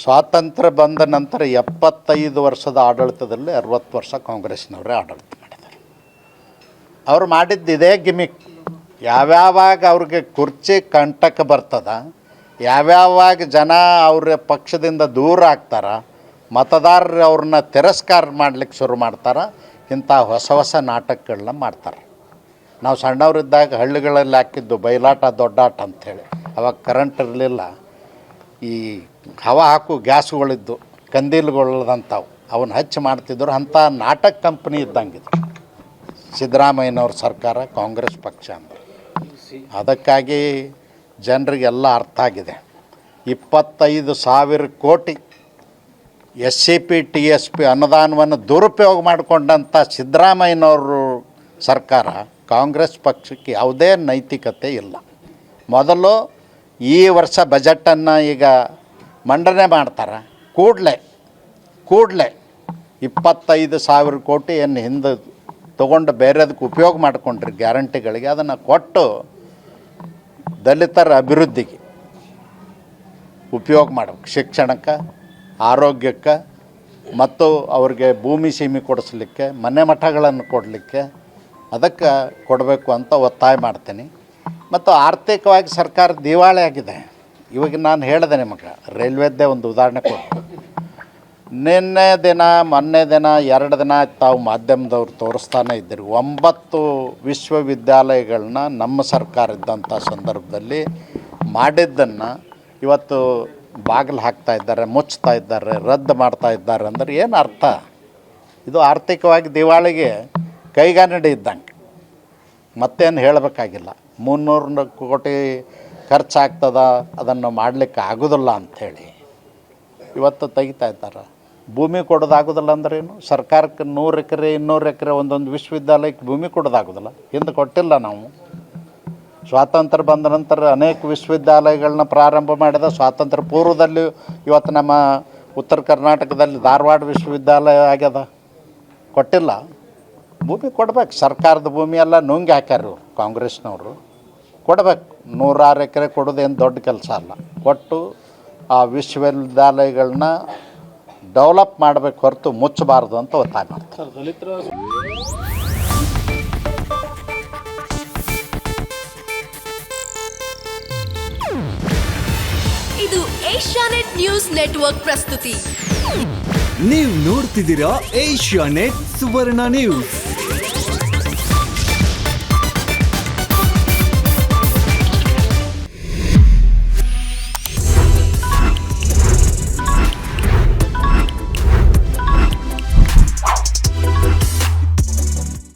ಸ್ವಾತಂತ್ರ್ಯ ಬಂದ ನಂತರ 75 ವರ್ಷದ ಆಡಳಿತದಲ್ಲಿ 60 ವರ್ಷ ಕಾಂಗ್ರೆಸ್ನವರೇ ಆಡಳಿತ ಮಾಡಿದ್ದಾರೆ. ಅವರು ಮಾಡಿದ್ದು ಇದೇ ಗಿಮಿಕ್. ಯಾವ್ಯಾವಾಗ ಅವ್ರಿಗೆ ಕುರ್ಚಿ ಕಂಟಕ ಬರ್ತದ, ಯಾವ್ಯಾವಾಗ ಜನ ಅವ್ರ ಪಕ್ಷದಿಂದ ದೂರ ಆಗ್ತಾರ, ಮತದಾರರು ಅವ್ರನ್ನ ತಿರಸ್ಕಾರ ಮಾಡ್ಲಿಕ್ಕೆ ಶುರು ಮಾಡ್ತಾರೆ, ಇಂಥ ಹೊಸ ಹೊಸ ನಾಟಕಗಳನ್ನ ಮಾಡ್ತಾರೆ. ನಾವು ಸಣ್ಣವರಿದ್ದಾಗ ಹಳ್ಳಿಗಳಲ್ಲಿ ಹಾಕಿದ್ದು ಬಯಲಾಟ ದೊಡ್ಡಾಟ ಅಂಥೇಳಿ. ಅವಾಗ ಕರೆಂಟ್ ಇರಲಿಲ್ಲ, ಈ ಹವಾ ಹಾಕು ಗ್ಯಾಸ್ಗಳಿದ್ದು ಕಂದೀಲುಗಳದಂಥವು ಅವನ್ನ ಹಚ್ಚಿ ಮಾಡ್ತಿದ್ರು. ಅಂಥ ನಾಟಕ ಕಂಪ್ನಿ ಇದ್ದಂಗಿದ್ರು ಸಿದ್ದರಾಮಯ್ಯನವ್ರ ಸರ್ಕಾರ, ಕಾಂಗ್ರೆಸ್ ಪಕ್ಷ ಅಂದರೆ. ಅದಕ್ಕಾಗಿ ಜನರಿಗೆಲ್ಲ ಅರ್ಥ ಆಗಿದೆ. 25,000 ಕೋಟಿ SCP TSP ಅನುದಾನವನ್ನು ದುರುಪಯೋಗ ಮಾಡಿಕೊಂಡಂಥ ಸಿದ್ದರಾಮಯ್ಯನವರು ಸರ್ಕಾರ, ಕಾಂಗ್ರೆಸ್ ಪಕ್ಷಕ್ಕೆ ಯಾವುದೇ ನೈತಿಕತೆ ಇಲ್ಲ. ಮೊದಲು ಈ ವರ್ಷ ಬಜೆಟನ್ನು ಈಗ ಮಂಡನೆ ಮಾಡ್ತಾರೆ, ಕೂಡಲೇ 25,000 ಕೋಟಿ ಏನು ಹಿಂದೆ ತೊಗೊಂಡು ಬೇರೆದಕ್ಕೆ ಉಪಯೋಗ ಮಾಡಿಕೊಂಡ್ರಿ ಗ್ಯಾರಂಟಿಗಳಿಗೆ, ಅದನ್ನು ಕೊಟ್ಟು ದಲಿತರ ಅಭಿವೃದ್ಧಿಗೆ ಉಪಯೋಗ ಮಾಡಬೇಕು. ಶಿಕ್ಷಣಕ್ಕೆ, ಆರೋಗ್ಯಕ್ಕೆ ಮತ್ತು ಅವ್ರಿಗೆ ಭೂಮಿ ಸೀಮೆ ಕೊಡಿಸ್ಲಿಕ್ಕೆ, ಮನೆ ಮಠಗಳನ್ನು ಕೊಡಲಿಕ್ಕೆ, ಅದಕ್ಕೆ ಕೊಡಬೇಕು ಅಂತ ಒತ್ತಾಯ ಮಾಡ್ತೀನಿ. ಮತ್ತು ಆರ್ಥಿಕವಾಗಿ ಸರ್ಕಾರ ದಿವಾಳಿ ಆಗಿದೆ. ಇವಾಗ ನಾನು ಹೇಳಿದೆ ನಿಮಗೆ, ರೈಲ್ವೆದ್ದೇ ಒಂದು ಉದಾಹರಣೆ ಕೊಟ್ಟು, ಮೊನ್ನೆ ದಿನ 2 ದಿನ ತಾವು ಮಾಧ್ಯಮದವ್ರು ತೋರಿಸ್ತಾನೆ ಇದ್ದೀರಿ. 9 ವಿಶ್ವವಿದ್ಯಾಲಯಗಳನ್ನ ನಮ್ಮ ಸರ್ಕಾರ ಇದ್ದಂಥ ಸಂದರ್ಭದಲ್ಲಿ ಮಾಡಿದ್ದನ್ನು ಇವತ್ತು ಬಾಗಿಲು ಹಾಕ್ತಾ ಇದ್ದಾರೆ, ಮುಚ್ತಾ ಇದ್ದಾರೆ, ರದ್ದು ಮಾಡ್ತಾ ಇದ್ದಾರೆ. ಅಂದರೆ ಏನು ಅರ್ಥ? ಇದು ಆರ್ಥಿಕವಾಗಿ ದಿವಾಳಿಗೆ ಕೈಗಾನಡಿ ಇದ್ದಂಗೆ, ಮತ್ತೇನು ಹೇಳಬೇಕಾಗಿಲ್ಲ. 300 ಕೋಟಿ ಖರ್ಚಾಗ್ತದ, ಅದನ್ನು ಮಾಡಲಿಕ್ಕೆ ಆಗೋದಿಲ್ಲ ಅಂಥೇಳಿ ಇವತ್ತು ತೆಗಿತಾ ಇದ್ದಾರೆ. ಭೂಮಿ ಕೊಡೋದಾಗೋದಿಲ್ಲ ಅಂದ್ರೇನು? ಸರ್ಕಾರಕ್ಕೆ 100 ಎಕರೆ 200 ಎಕರೆ ಒಂದೊಂದು ವಿಶ್ವವಿದ್ಯಾಲಯಕ್ಕೆ ಭೂಮಿ ಕೊಡೋದಾಗೋದಿಲ್ಲ. ಹಿಂದೆ ಕೊಟ್ಟಿಲ್ಲ ನಾವು. ಸ್ವಾತಂತ್ರ್ಯ ಬಂದ ನಂತರ ಅನೇಕ ವಿಶ್ವವಿದ್ಯಾಲಯಗಳನ್ನ ಪ್ರಾರಂಭ ಮಾಡಿದ. ಸ್ವಾತಂತ್ರ್ಯ ಪೂರ್ವದಲ್ಲಿ ಇವತ್ತು ನಮ್ಮ ಉತ್ತರ ಕರ್ನಾಟಕದಲ್ಲಿ ಧಾರವಾಡ ವಿಶ್ವವಿದ್ಯಾಲಯ ಆಗ್ಯದ. ಕೊಟ್ಟಿಲ್ಲ. ಭೂಮಿ ಕೊಡ್ಬೇಕು. ಸರ್ಕಾರದ ಭೂಮಿ ಎಲ್ಲ ನುಂಗಿ ಹಾಕ್ಯಾರ ಕಾಂಗ್ರೆಸ್ನವರು. ಕೊಡಬೇಕು. 106 ಎಕರೆ ಕೊಡೋದೇನು ದೊಡ್ಡ ಕೆಲಸ ಅಲ್ಲ. ಕೊಟ್ಟು ಆ ವಿಶ್ವವಿದ್ಯಾಲಯಗಳನ್ನ ಡೆವಲಪ್ ಮಾಡಬೇಕು ಹೊರತು ಮುಚ್ಚಬಾರ್ದು ಅಂತ ಒತ್ತಾಯ ಮಾಡ್ತಾರೆ. ಇದು ಏಷ್ಯಾನೆಟ್ ನ್ಯೂಸ್ ನೆಟ್ವರ್ಕ್ ಪ್ರಸ್ತುತಿ. ನೀವು ನೋಡ್ತಿದ್ದೀರಾ ಏಷ್ಯಾನೆಟ್ ಸುವರ್ಣ ನ್ಯೂಸ್.